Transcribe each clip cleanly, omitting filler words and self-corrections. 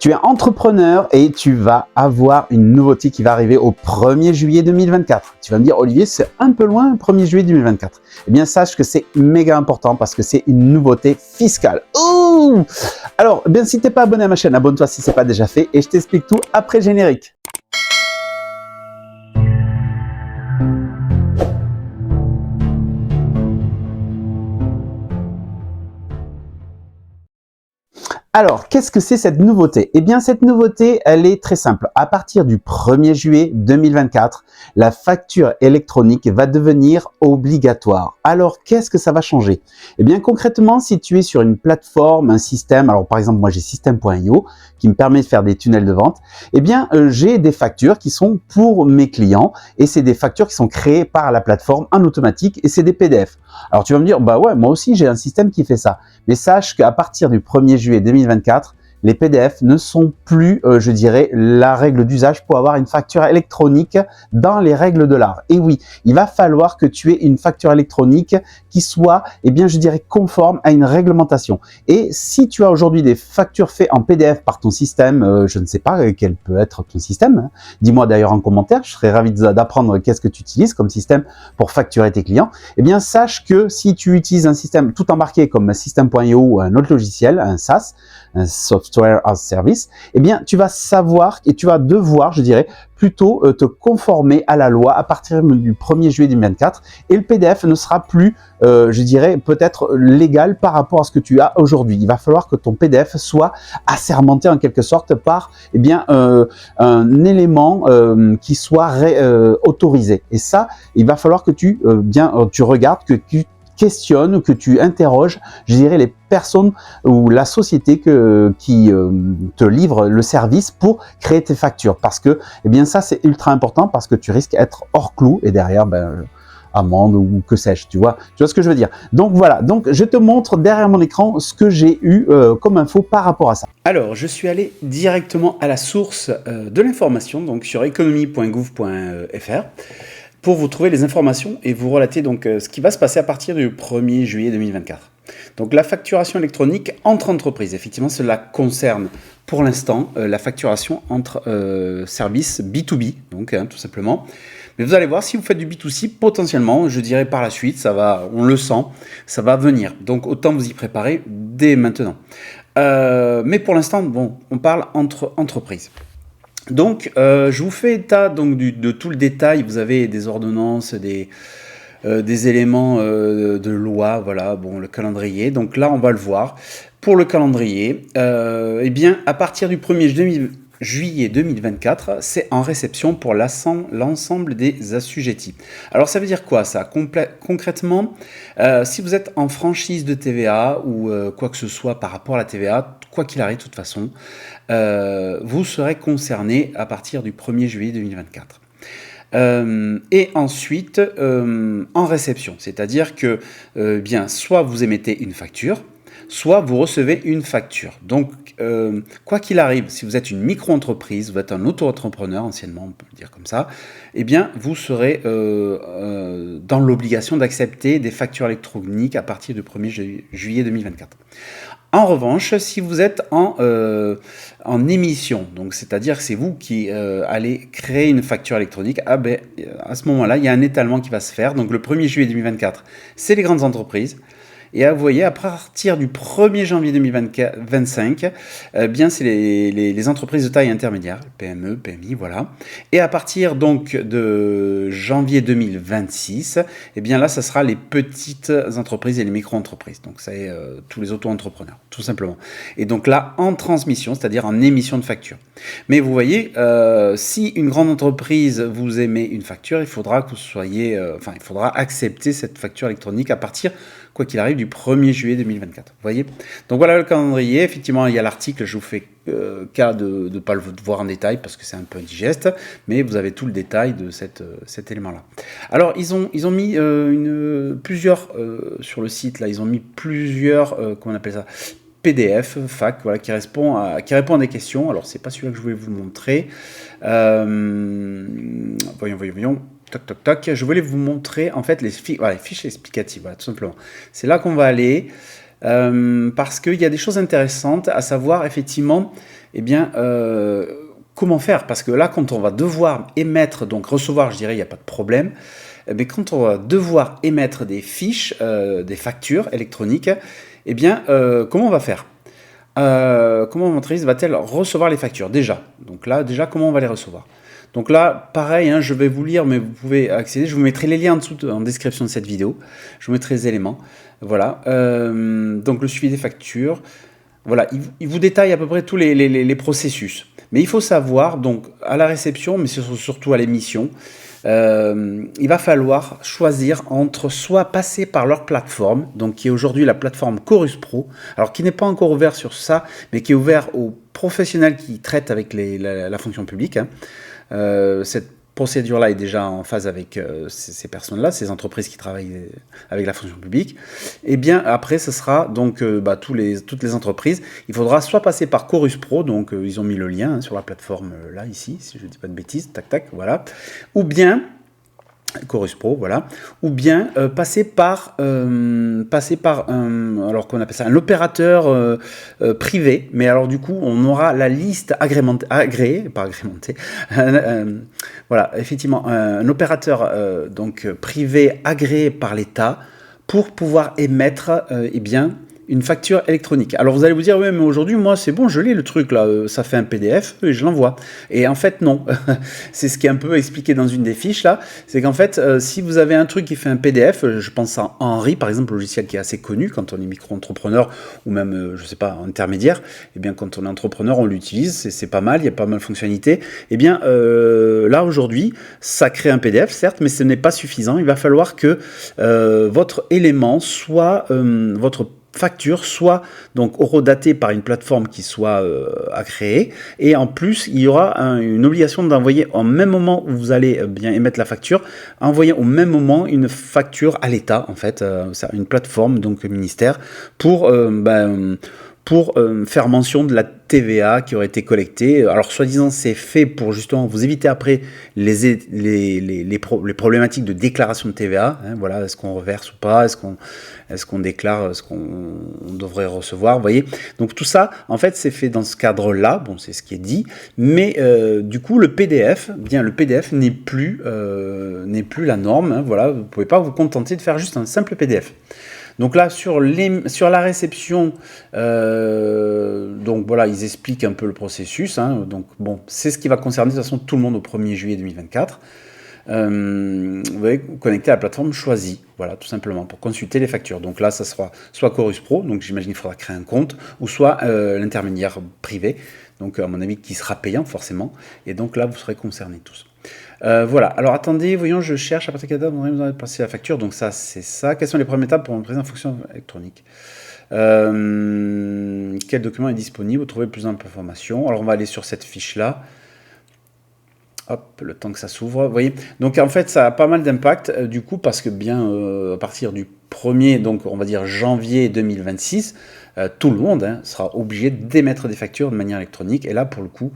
Tu es entrepreneur et tu vas avoir une nouveauté qui va arriver au 1er juillet 2024. Tu vas me dire, Olivier, c'est un peu loin, le 1er juillet 2024. Eh bien, sache que c'est méga important parce que c'est une nouveauté fiscale. Ouh! Alors, bien, si tu n'es pas abonné à ma chaîne, abonne-toi si ce n'est pas déjà fait et je t'explique tout après le générique. Alors, qu'est-ce que c'est cette nouveauté? Eh bien, cette nouveauté, elle est très simple. À partir du 1er juillet 2024, la facture électronique va devenir obligatoire. Alors, qu'est-ce que ça va changer? Eh bien, concrètement, si tu es sur une plateforme, un système, alors par exemple, moi j'ai System.io qui me permet de faire des tunnels de vente, eh bien, j'ai des factures qui sont pour mes clients et c'est des factures qui sont créées par la plateforme en automatique et c'est des PDF. Alors, tu vas me dire, bah ouais, moi aussi j'ai un système qui fait ça. Mais sache qu'à partir du 1er juillet 2024, les PDF ne sont plus, je dirais, la règle d'usage pour avoir une facture électronique dans les règles de l'art. Et oui, il va falloir que tu aies une facture électronique qui soit, eh bien, je dirais, conforme à une réglementation. Et si tu as aujourd'hui des factures faites en PDF par ton système, je ne sais pas quel peut être ton système, hein. Dis-moi d'ailleurs en commentaire, je serais ravi d'apprendre qu'est-ce que tu utilises comme système pour facturer tes clients. Eh bien, sache que si tu utilises un système tout embarqué comme System.io ou un autre logiciel, un SaaS, un Software as Service, eh bien, tu vas savoir et tu vas devoir, je dirais, plutôt te conformer à la loi à partir du 1er juillet 2024 et le PDF ne sera plus, je dirais, peut-être légal par rapport à ce que tu as aujourd'hui. Il va falloir que ton PDF soit assermenté en quelque sorte par, eh bien, un élément qui soit autorisé. Et ça, il va falloir que tu regardes, que tu questionnes, que tu interroges, je dirais, les personnes ou la société qui te livre le service pour créer tes factures. Parce que, eh bien, ça, c'est ultra important parce que tu risques d'être hors clou et derrière, amende ou que sais-je, tu vois ce que je veux dire. Donc voilà, donc je te montre derrière mon écran ce que j'ai eu comme info par rapport à ça. Alors, je suis allé directement à la source de l'information, donc sur economie.gouv.fr. pour vous trouver les informations et vous relater donc ce qui va se passer à partir du 1er juillet 2024. Donc la facturation électronique entre entreprises, effectivement cela concerne pour l'instant la facturation entre services B2B, donc tout simplement. Mais vous allez voir, si vous faites du B2C, potentiellement, je dirais par la suite, ça va, on le sent, ça va venir. Donc autant vous y préparer dès maintenant. Mais pour l'instant, bon, on parle entre entreprises. Donc, je vous fais état donc, de tout le détail. Vous avez des ordonnances, des éléments de loi, voilà, bon, le calendrier. Donc là, on va le voir. Pour le calendrier, eh bien, à partir du 1er juillet 2024, c'est en réception pour l'ensemble des assujettis. Alors, ça veut dire quoi, ça? Concrètement, si vous êtes en franchise de TVA ou quoi que ce soit par rapport à la TVA, quoi qu'il arrive, de toute façon, vous serez concerné à partir du 1er juillet 2024. Et ensuite, en réception, c'est-à-dire que bien, soit vous émettez une facture, soit vous recevez une facture. Donc, quoi qu'il arrive, si vous êtes une micro-entreprise, vous êtes un auto-entrepreneur, anciennement on peut le dire comme ça, eh bien, vous serez dans l'obligation d'accepter des factures électroniques à partir du 1er juillet 2024. En revanche, si vous êtes en émission, donc c'est-à-dire que c'est vous qui allez créer une facture électronique, à ce moment-là, il y a un étalement qui va se faire. Donc le 1er juillet 2024, c'est les grandes entreprises. Et vous voyez, à partir du 1er janvier 2025, bien c'est les entreprises de taille intermédiaire, PME, PMI, voilà. Et à partir donc de janvier 2026, eh bien là, ça sera les petites entreprises et les micro-entreprises. Donc ça est tous les auto-entrepreneurs, tout simplement. Et donc là, en transmission, c'est-à-dire en émission de facture. Mais vous voyez, si une grande entreprise vous émet une facture, il faudra que vous soyez, il faudra accepter cette facture électronique à partir, quoi qu'il arrive, du 1er juillet 2024. Vous voyez? Donc voilà le calendrier. Effectivement, il y a l'article. Je vous fais cas de ne pas le voir en détail parce que c'est un peu indigeste, mais vous avez tout le détail de cet élément-là. Alors, ils ont mis plusieurs sur le site. Là, ils ont mis plusieurs, comment on appelle ça, PDF, fac, voilà, qui répond à des questions. Alors, c'est pas celui-là que je voulais vous montrer. Voyons. Toc. Je voulais vous montrer en fait les fiches explicatives, voilà, tout simplement. C'est là qu'on va aller. parce qu'il y a des choses intéressantes à savoir effectivement, eh bien, comment faire. Parce que là, quand on va devoir émettre, donc recevoir, je dirais, il n'y a pas de problème. Mais quand on va devoir émettre des fiches, des factures électroniques, eh bien, comment on va faire? Comment l'entreprise va-t-elle recevoir les factures déjà? Donc là, déjà, comment on va les recevoir? Donc là, pareil, hein, je vais vous lire, mais vous pouvez accéder. Je vous mettrai les liens en dessous, en description de cette vidéo. Je vous mettrai les éléments. Voilà. Donc le suivi des factures. Voilà, il vous détaille à peu près tous les processus. Mais il faut savoir, donc à la réception, mais surtout à l'émission, il va falloir choisir entre soit passer par leur plateforme, donc qui est aujourd'hui la plateforme Chorus Pro, alors qui n'est pas encore ouvert sur ça, mais qui est ouvert aux professionnels qui traitent avec la fonction publique. Hein. Cette procédure-là est déjà en phase avec ces personnes-là, ces entreprises qui travaillent avec la fonction publique. Et bien après, ce sera donc toutes les entreprises. Il faudra soit passer par Chorus Pro, donc ils ont mis le lien hein, sur la plateforme là, ici, si je ne dis pas de bêtises, tac tac, voilà. Ou bien Chorus Pro, voilà, ou bien passer par alors qu'on appelle ça un opérateur privé, mais alors du coup on aura la liste agréée, pas agrémentée, voilà, effectivement un opérateur donc privé agréé par l'État pour pouvoir émettre eh bien une facture électronique. Alors vous allez vous dire, oui, mais aujourd'hui, moi, c'est bon, je lis le truc, là, ça fait un PDF, et je l'envoie. Et en fait, non. C'est ce qui est un peu expliqué dans une des fiches, là. C'est qu'en fait, si vous avez un truc qui fait un PDF, je pense à Henry, par exemple, logiciel qui est assez connu quand on est micro-entrepreneur, ou même, je sais pas, intermédiaire, eh bien, quand on est entrepreneur, on l'utilise, c'est pas mal, il y a pas mal de fonctionnalités. Eh bien, là, aujourd'hui, ça crée un PDF, certes, mais ce n'est pas suffisant. Il va falloir que votre élément soit, votre facture soit donc horodatée par une plateforme qui soit à créer, et en plus il y aura une obligation d'envoyer au même moment où vous allez bien émettre la facture, envoyer au même moment une facture à l'État en fait, une plateforme donc ministère pour faire mention de la TVA qui aurait été collectée. Alors, soi-disant, c'est fait pour justement vous éviter après les problématiques de déclaration de TVA. Hein, voilà, est-ce qu'on reverse ou pas? Est-ce qu'on déclare ce qu'on devrait recevoir? Vous voyez? Donc, tout ça, en fait, c'est fait dans ce cadre-là. Bon, c'est ce qui est dit. Mais du coup, le PDF n'est plus la norme. Hein, voilà, vous ne pouvez pas vous contenter de faire juste un simple PDF. Donc là, sur la réception, donc voilà, ils expliquent un peu le processus. Hein, donc bon, c'est ce qui va concerner de toute façon tout le monde au 1er juillet 2024. Vous voyez, connecter à la plateforme choisie, voilà, tout simplement, pour consulter les factures. Donc là, ça sera soit Chorus Pro, donc j'imagine qu'il faudra créer un compte, ou soit l'intermédiaire privé, donc à mon avis qui sera payant forcément, et donc là, vous serez concernés tous. Voilà, alors attendez, voyons, je cherche à partir de quelle date on va passer la facture. Donc ça, c'est ça. Quelles sont les premières étapes pour une prise en fonction électronique? Quel document est disponible? Vous trouvez plus d'informations. Alors on va aller sur cette fiche-là. Hop, le temps que ça s'ouvre, vous voyez. Donc en fait, ça a pas mal d'impact du coup, parce que bien à partir du 1er, donc on va dire janvier 2026, tout le monde sera obligé d'émettre des factures de manière électronique. Et là, pour le coup,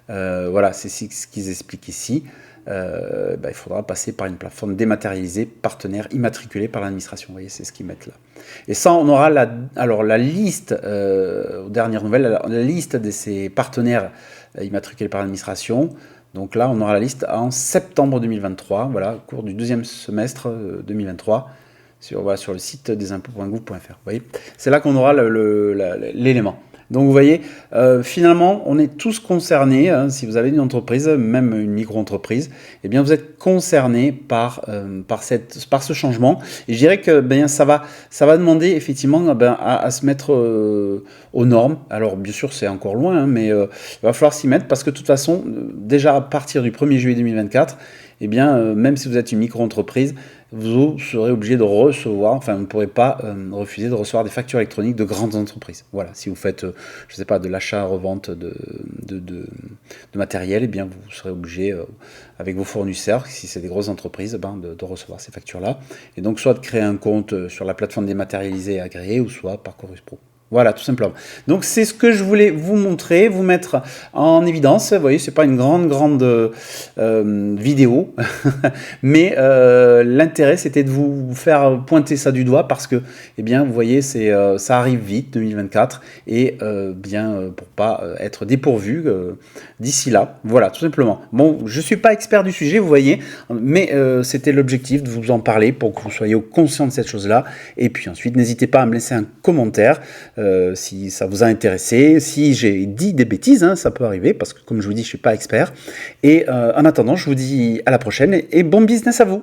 voilà, c'est ce qu'ils expliquent ici. Il faudra passer par une plateforme dématérialisée, partenaire immatriculé par l'administration. Vous voyez, c'est ce qu'ils mettent là. Et ça, on aura la liste, aux dernières nouvelles, la liste de ces partenaires immatriculés par l'administration. Donc là, on aura la liste en septembre 2023, voilà, au cours du deuxième semestre 2023, sur le site desimpôts.gouv.fr. Vous voyez, c'est là qu'on aura l'élément. Donc vous voyez, finalement, on est tous concernés, hein, si vous avez une entreprise, même une micro-entreprise, eh bien vous êtes concernés par ce changement. Et je dirais que ça va demander effectivement à se mettre aux normes. Alors bien sûr, c'est encore loin, hein, mais il va falloir s'y mettre, parce que de toute façon, déjà à partir du 1er juillet 2024, eh bien, même si vous êtes une micro-entreprise, vous serez obligé de recevoir, enfin vous ne pourrez pas refuser de recevoir des factures électroniques de grandes entreprises. Voilà, si vous faites, je ne sais pas, de l'achat-revente de matériel, eh bien vous serez obligé, avec vos fournisseurs, si c'est des grosses entreprises, de recevoir ces factures-là. Et donc soit de créer un compte sur la plateforme dématérialisée et agréée, ou soit par Chorus Pro. Voilà, tout simplement. Donc c'est ce que je voulais vous montrer, vous mettre en évidence. Vous voyez, c'est pas une grande vidéo, mais l'intérêt c'était de vous faire pointer ça du doigt parce que, eh bien, vous voyez, ça arrive vite, 2024, et pour pas être dépourvu d'ici là. Voilà, tout simplement. Bon, je suis pas expert du sujet, vous voyez, mais c'était l'objectif de vous en parler pour que vous soyez conscient de cette chose-là. Et puis ensuite, n'hésitez pas à me laisser un commentaire si ça vous a intéressé. Si j'ai dit des bêtises, hein, ça peut arriver parce que, comme je vous dis, je suis pas expert. Et en attendant, je vous dis à la prochaine et bon business à vous.